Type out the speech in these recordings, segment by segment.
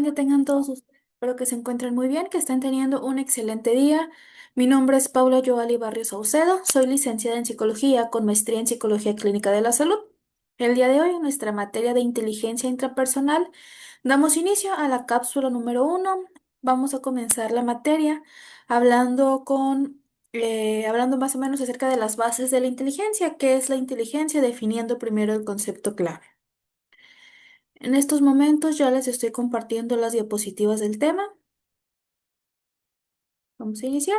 tarde tengan todos ustedes. Espero que se encuentren muy bien, que estén teniendo un excelente día. Mi nombre es Paula Joali Barrios Saucedo. Soy licenciada en psicología con maestría en psicología clínica de la salud. El día de hoy, en nuestra materia de inteligencia intrapersonal, damos inicio a la cápsula número uno. Vamos a comenzar la materia hablando hablando más o menos acerca de las bases de la inteligencia, qué es la inteligencia, definiendo primero el concepto clave. En estos momentos ya les estoy compartiendo las diapositivas del tema. Vamos a iniciar.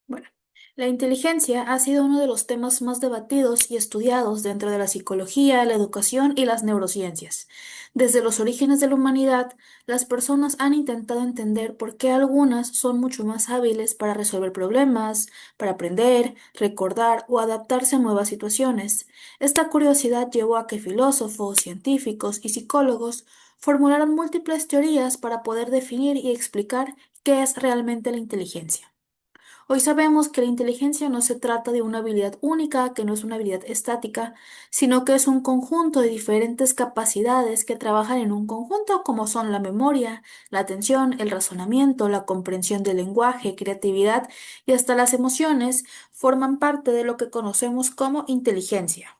Bueno, la inteligencia ha sido uno de los temas más debatidos y estudiados dentro de la psicología, la educación y las neurociencias. Desde los orígenes de la humanidad, las personas han intentado entender por qué algunas son mucho más hábiles para resolver problemas, para aprender, recordar o adaptarse a nuevas situaciones. Esta curiosidad llevó a que filósofos, científicos y psicólogos formularan múltiples teorías para poder definir y explicar qué es realmente la inteligencia. Hoy sabemos que la inteligencia no se trata de una habilidad única, que no es una habilidad estática, sino que es un conjunto de diferentes capacidades que trabajan en un conjunto, como son la memoria, la atención, el razonamiento, la comprensión del lenguaje, creatividad y hasta las emociones, forman parte de lo que conocemos como inteligencia.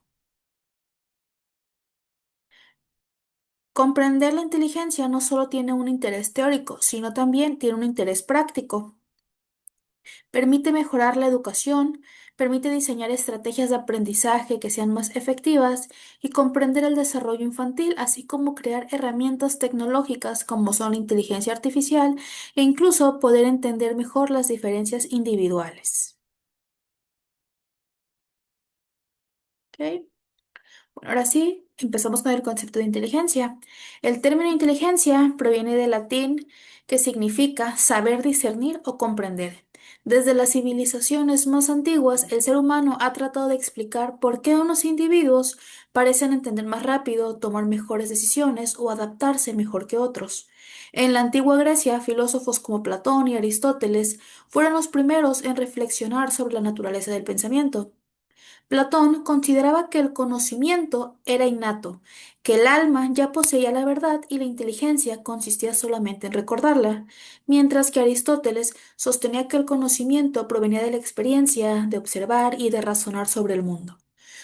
Comprender la inteligencia no solo tiene un interés teórico, sino también tiene un interés práctico. Permite mejorar la educación, permite diseñar estrategias de aprendizaje que sean más efectivas y comprender el desarrollo infantil, así como crear herramientas tecnológicas como son la inteligencia artificial e incluso poder entender mejor las diferencias individuales. ¿Ok? Bueno, ahora sí, empezamos con el concepto de inteligencia. El término inteligencia proviene del latín que significa saber discernir o comprender. Desde las civilizaciones más antiguas, el ser humano ha tratado de explicar por qué unos individuos parecen entender más rápido, tomar mejores decisiones o adaptarse mejor que otros. En la antigua Grecia, filósofos como Platón y Aristóteles fueron los primeros en reflexionar sobre la naturaleza del pensamiento. Platón consideraba que el conocimiento era innato, que el alma ya poseía la verdad y la inteligencia consistía solamente en recordarla, mientras que Aristóteles sostenía que el conocimiento provenía de la experiencia, de observar y de razonar sobre el mundo.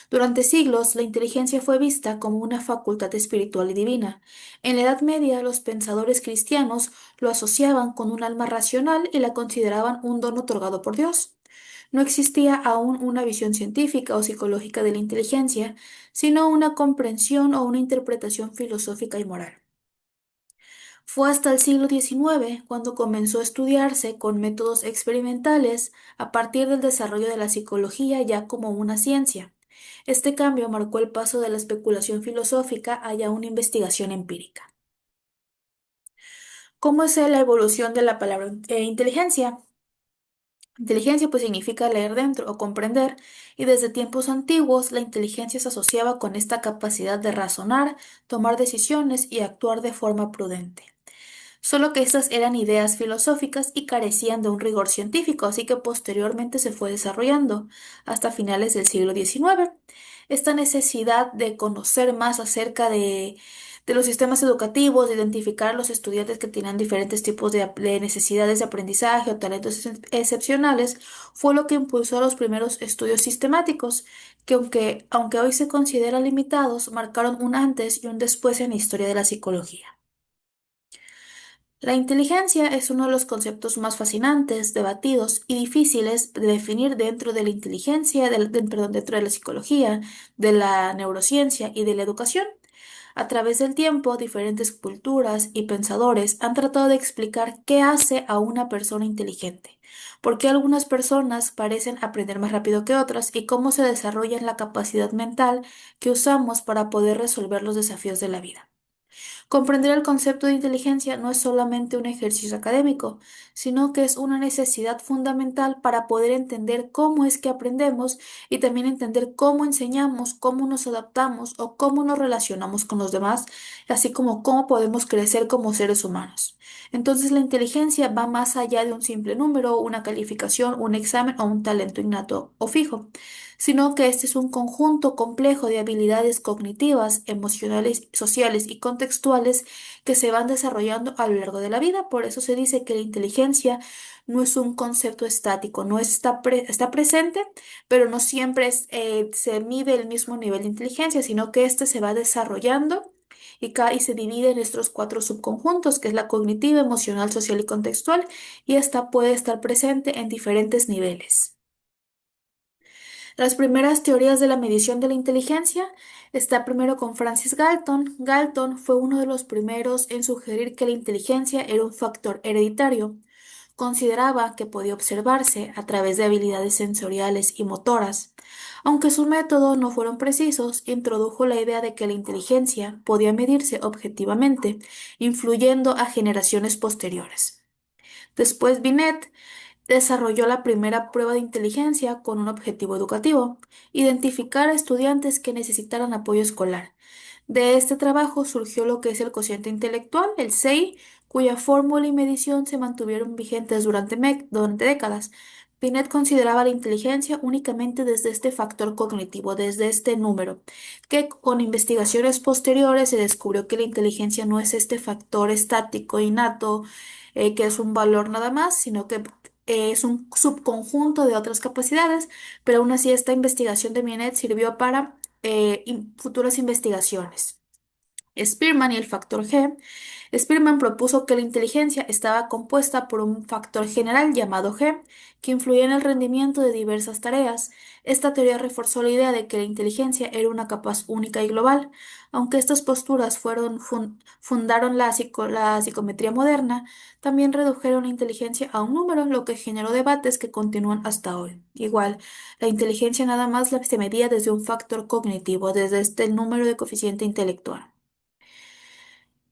Durante siglos, la inteligencia fue vista como una facultad espiritual y divina. En la Edad Media, los pensadores cristianos lo asociaban con un alma racional y la consideraban un don otorgado por Dios. No existía aún una visión científica o psicológica de la inteligencia, sino una comprensión o una interpretación filosófica y moral. Fue hasta el siglo XIX cuando comenzó a estudiarse con métodos experimentales a partir del desarrollo de la psicología ya como una ciencia. Este cambio marcó el paso de la especulación filosófica a ya una investigación empírica. ¿Cómo es la evolución de la palabra inteligencia? Inteligencia pues significa leer dentro o comprender, y desde tiempos antiguos la inteligencia se asociaba con esta capacidad de razonar, tomar decisiones y actuar de forma prudente. Solo que estas eran ideas filosóficas y carecían de un rigor científico, así que posteriormente se fue desarrollando hasta finales del siglo XIX. Esta necesidad de conocer más acerca de los sistemas educativos, de identificar a los estudiantes que tenían diferentes tipos de necesidades de aprendizaje o talentos excepcionales, fue lo que impulsó los primeros estudios sistemáticos, que aunque hoy se consideran limitados, marcaron un antes y un después en la historia de la psicología. La inteligencia es uno de los conceptos más fascinantes, debatidos y difíciles de definir dentro de la inteligencia, perdón, dentro de la psicología, de la neurociencia y de la educación. A través del tiempo, diferentes culturas y pensadores han tratado de explicar qué hace a una persona inteligente, por qué algunas personas parecen aprender más rápido que otras y cómo se desarrolla la capacidad mental que usamos para poder resolver los desafíos de la vida. Comprender el concepto de inteligencia no es solamente un ejercicio académico, sino que es una necesidad fundamental para poder entender cómo es que aprendemos y también entender cómo enseñamos, cómo nos adaptamos o cómo nos relacionamos con los demás, así como cómo podemos crecer como seres humanos. Entonces, la inteligencia va más allá de un simple número, una calificación, un examen o un talento innato o fijo, sino que este es un conjunto complejo de habilidades cognitivas, emocionales, sociales y contextuales que se van desarrollando a lo largo de la vida. Por eso se dice que la inteligencia no es un concepto estático, no está, está presente, pero no siempre se mide el mismo nivel de inteligencia, sino que este se va desarrollando. Y se divide en estos cuatro subconjuntos, que es la cognitiva, emocional, social y contextual, y esta puede estar presente en diferentes niveles. Las primeras teorías de la medición de la inteligencia está primero con Francis Galton. Galton fue uno de los primeros en sugerir que la inteligencia era un factor hereditario. Consideraba que podía observarse a través de habilidades sensoriales y motoras. Aunque sus métodos no fueron precisos, introdujo la idea de que la inteligencia podía medirse objetivamente, influyendo a generaciones posteriores. Después Binet desarrolló la primera prueba de inteligencia con un objetivo educativo: identificar a estudiantes que necesitaran apoyo escolar. De este trabajo surgió lo que es el cociente intelectual, el CEI, cuya fórmula y medición se mantuvieron vigentes durante décadas. Binet consideraba la inteligencia únicamente desde este factor cognitivo, desde este número, que con investigaciones posteriores se descubrió que la inteligencia no es este factor estático innato, que es un valor nada más, sino que es un subconjunto de otras capacidades, pero aún así esta investigación de Binet sirvió para futuras investigaciones. Spearman y el factor G. Spearman propuso que la inteligencia estaba compuesta por un factor general llamado G, que influía en el rendimiento de diversas tareas. Esta teoría reforzó la idea de que la inteligencia era una capaz única y global. Aunque estas posturas fundaron la psicometría moderna, también redujeron la inteligencia a un número, lo que generó debates que continúan hasta hoy. Igual, la inteligencia nada más se medía desde un factor cognitivo, desde este número de coeficiente intelectual.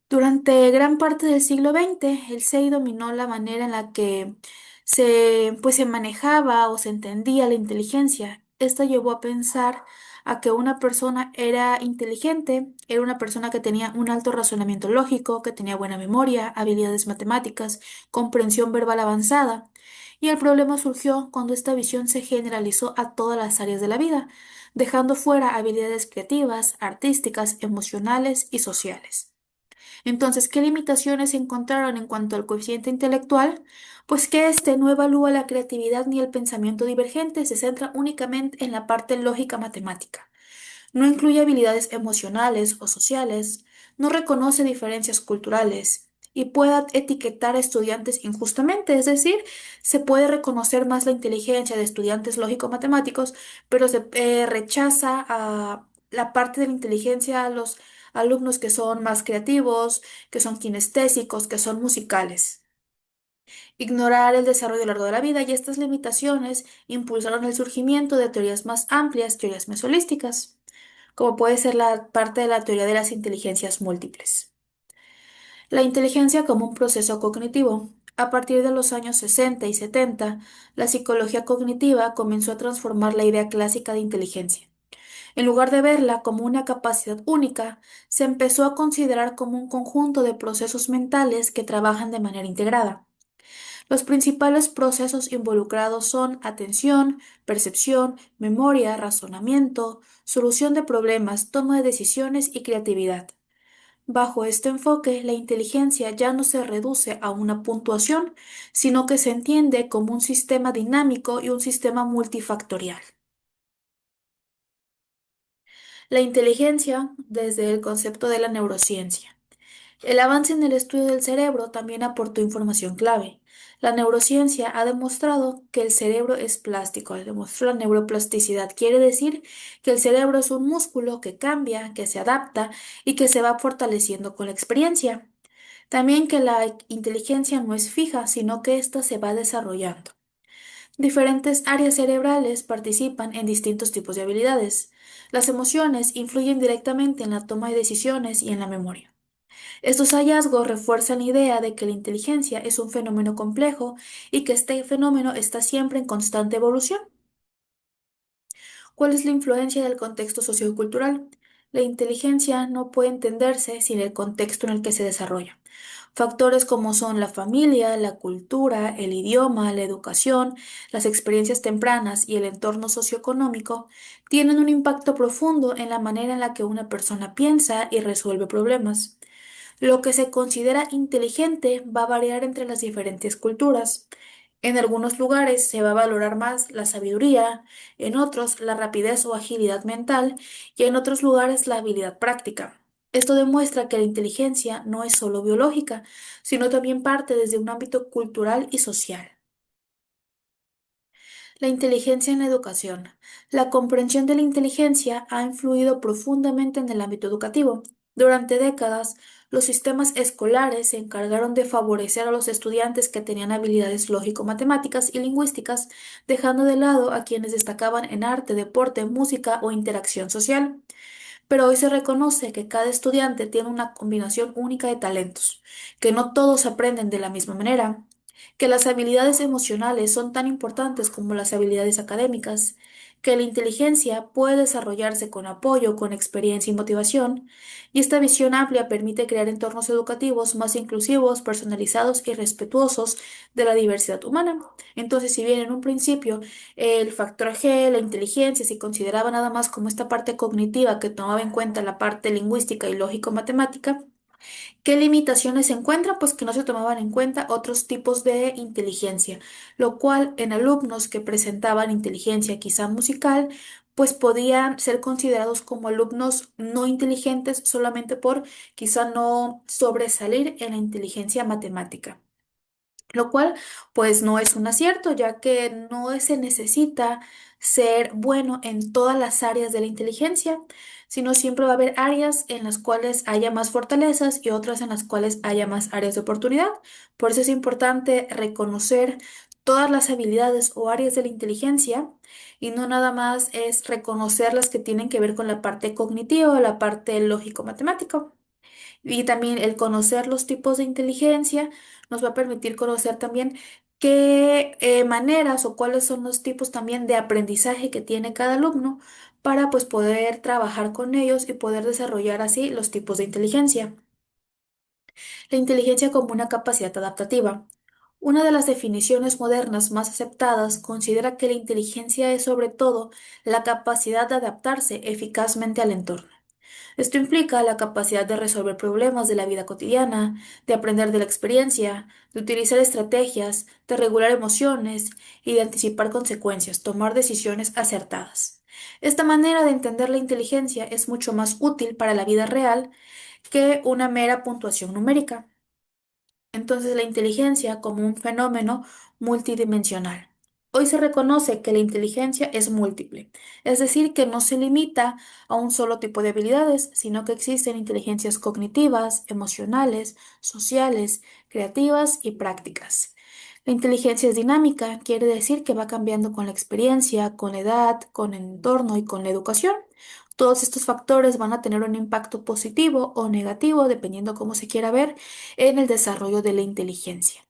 Durante gran parte del siglo XX, el SEI dominó la manera en la que se manejaba o se entendía la inteligencia. Esta llevó a pensar a que una persona era inteligente, era una persona que tenía un alto razonamiento lógico, que tenía buena memoria, habilidades matemáticas, comprensión verbal avanzada. Y el problema surgió cuando esta visión se generalizó a todas las áreas de la vida, dejando fuera habilidades creativas, artísticas, emocionales y sociales. Entonces, ¿qué limitaciones se encontraron en cuanto al coeficiente intelectual? Pues que este no evalúa la creatividad ni el pensamiento divergente, se centra únicamente en la parte lógica matemática. No incluye habilidades emocionales o sociales, no reconoce diferencias culturales y puede etiquetar a estudiantes injustamente, es decir, se puede reconocer más la inteligencia de estudiantes lógico-matemáticos, pero se rechaza a la parte de la inteligencia a los alumnos que son más creativos, que son kinestésicos, que son musicales. Ignorar el desarrollo a lo largo de la vida y estas limitaciones impulsaron el surgimiento de teorías más amplias, teorías más holísticas, como puede ser la parte de la teoría de las inteligencias múltiples. La inteligencia como un proceso cognitivo. A partir de los años 60 y 70, la psicología cognitiva comenzó a transformar la idea clásica de inteligencia. En lugar de verla como una capacidad única, se empezó a considerar como un conjunto de procesos mentales que trabajan de manera integrada. Los principales procesos involucrados son atención, percepción, memoria, razonamiento, solución de problemas, toma de decisiones y creatividad. Bajo este enfoque, la inteligencia ya no se reduce a una puntuación, sino que se entiende como un sistema dinámico y un sistema multifactorial. La inteligencia desde el concepto de la neurociencia. El avance en el estudio del cerebro también aportó información clave. La neurociencia ha demostrado que el cerebro es plástico, demostró la neuroplasticidad. Quiere decir que el cerebro es un músculo que cambia, que se adapta y que se va fortaleciendo con la experiencia. También que la inteligencia no es fija, sino que ésta se va desarrollando. Diferentes áreas cerebrales participan en distintos tipos de habilidades. Las emociones influyen directamente en la toma de decisiones y en la memoria. Estos hallazgos refuerzan la idea de que la inteligencia es un fenómeno complejo y que este fenómeno está siempre en constante evolución. ¿Cuál es la influencia del contexto sociocultural? La inteligencia no puede entenderse sin el contexto en el que se desarrolla. Factores como son la familia, la cultura, el idioma, la educación, las experiencias tempranas y el entorno socioeconómico tienen un impacto profundo en la manera en la que una persona piensa y resuelve problemas. Lo que se considera inteligente va a variar entre las diferentes culturas. En algunos lugares se va a valorar más la sabiduría, en otros la rapidez o agilidad mental y en otros lugares la habilidad práctica. Esto demuestra que la inteligencia no es solo biológica, sino también parte desde un ámbito cultural y social. La inteligencia en la educación. La comprensión de la inteligencia ha influido profundamente en el ámbito educativo. Durante décadas, los sistemas escolares se encargaron de favorecer a los estudiantes que tenían habilidades lógico-matemáticas y lingüísticas, dejando de lado a quienes destacaban en arte, deporte, música o interacción social. Pero hoy se reconoce que cada estudiante tiene una combinación única de talentos, que no todos aprenden de la misma manera, que las habilidades emocionales son tan importantes como las habilidades académicas, que la inteligencia puede desarrollarse con apoyo, con experiencia y motivación, y esta visión amplia permite crear entornos educativos más inclusivos, personalizados y respetuosos de la diversidad humana. Entonces, si bien en un principio el factor G, la inteligencia, se consideraba nada más como esta parte cognitiva que tomaba en cuenta la parte lingüística y lógico-matemática. ¿Qué limitaciones se encuentran? Pues que no se tomaban en cuenta otros tipos de inteligencia, lo cual en alumnos que presentaban inteligencia quizá musical, pues podían ser considerados como alumnos no inteligentes solamente por quizá no sobresalir en la inteligencia matemática. Lo cual, pues no es un acierto, ya que no se necesita ser bueno en todas las áreas de la inteligencia, sino siempre va a haber áreas en las cuales haya más fortalezas y otras en las cuales haya más áreas de oportunidad. Por eso es importante reconocer todas las habilidades o áreas de la inteligencia y no nada más es reconocer las que tienen que ver con la parte cognitiva o la parte lógico-matemática. Y también el conocer los tipos de inteligencia nos va a permitir conocer también qué maneras o cuáles son los tipos también de aprendizaje que tiene cada alumno para pues poder trabajar con ellos y poder desarrollar así los tipos de inteligencia. La inteligencia como una capacidad adaptativa. Una de las definiciones modernas más aceptadas considera que la inteligencia es sobre todo la capacidad de adaptarse eficazmente al entorno. Esto implica la capacidad de resolver problemas de la vida cotidiana, de aprender de la experiencia, de utilizar estrategias, de regular emociones y de anticipar consecuencias, tomar decisiones acertadas. Esta manera de entender la inteligencia es mucho más útil para la vida real que una mera puntuación numérica. Entonces, la inteligencia como un fenómeno multidimensional. Hoy se reconoce que la inteligencia es múltiple, es decir, que no se limita a un solo tipo de habilidades, sino que existen inteligencias cognitivas, emocionales, sociales, creativas y prácticas. La inteligencia es dinámica, quiere decir que va cambiando con la experiencia, con la edad, con el entorno y con la educación. Todos estos factores van a tener un impacto positivo o negativo, dependiendo cómo se quiera ver, en el desarrollo de la inteligencia.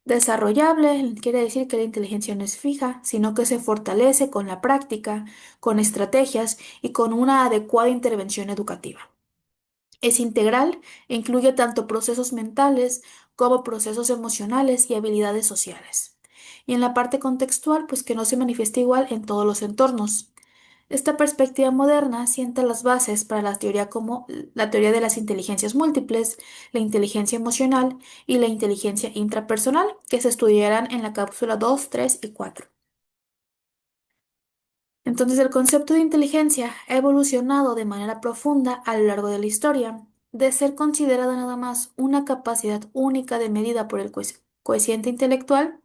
Desarrollable quiere decir que la inteligencia no es fija, sino que se fortalece con la práctica, con estrategias y con una adecuada intervención educativa. Es integral e incluye tanto procesos mentales como procesos emocionales y habilidades sociales. Y en la parte contextual, pues que no se manifiesta igual en todos los entornos. Esta perspectiva moderna sienta las bases para la teoría como la teoría de las inteligencias múltiples, la inteligencia emocional y la inteligencia intrapersonal, que se estudiarán en la cápsula 2, 3 y 4. Entonces, el concepto de inteligencia ha evolucionado de manera profunda a lo largo de la historia, de ser considerada nada más una capacidad única de medida por el cociente intelectual,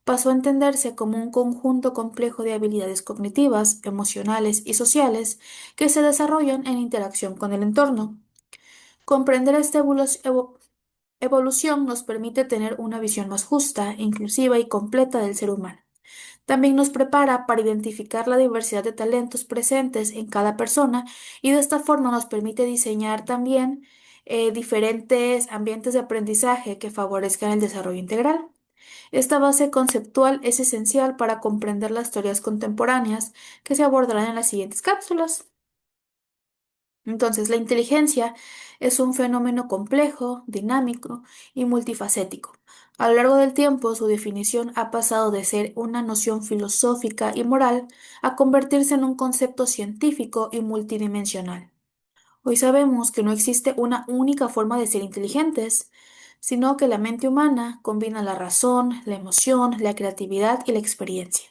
pasó a entenderse como un conjunto complejo de habilidades cognitivas, emocionales y sociales que se desarrollan en interacción con el entorno. Comprender esta evolución nos permite tener una visión más justa, inclusiva y completa del ser humano. También nos prepara para identificar la diversidad de talentos presentes en cada persona y de esta forma nos permite diseñar también diferentes ambientes de aprendizaje que favorezcan el desarrollo integral. Esta base conceptual es esencial para comprender las teorías contemporáneas que se abordarán en las siguientes cápsulas. Entonces, la inteligencia es un fenómeno complejo, dinámico y multifacético. A lo largo del tiempo, su definición ha pasado de ser una noción filosófica y moral a convertirse en un concepto científico y multidimensional. Hoy sabemos que no existe una única forma de ser inteligentes, sino que la mente humana combina la razón, la emoción, la creatividad y la experiencia.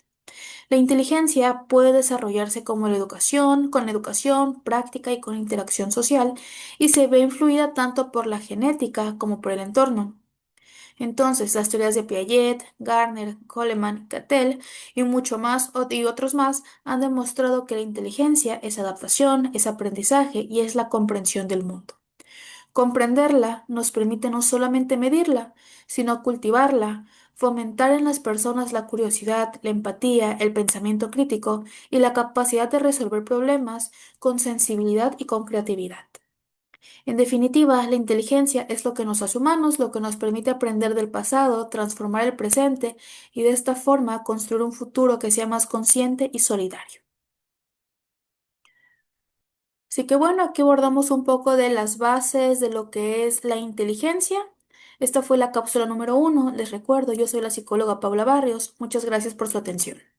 La inteligencia puede desarrollarse como con la educación, práctica y con interacción social, y se ve influida tanto por la genética como por el entorno. Entonces, las teorías de Piaget, Gardner, Goleman, Cattell y mucho más y otros más han demostrado que la inteligencia es adaptación, es aprendizaje y es la comprensión del mundo. Comprenderla nos permite no solamente medirla, sino cultivarla, fomentar en las personas la curiosidad, la empatía, el pensamiento crítico y la capacidad de resolver problemas con sensibilidad y con creatividad. En definitiva, la inteligencia es lo que nos hace humanos, lo que nos permite aprender del pasado, transformar el presente y de esta forma construir un futuro que sea más consciente y solidario. Así que bueno, aquí abordamos un poco de las bases de lo que es la inteligencia. Esta fue la cápsula número 1. Les recuerdo, yo soy la psicóloga Paula Barrios. Muchas gracias por su atención.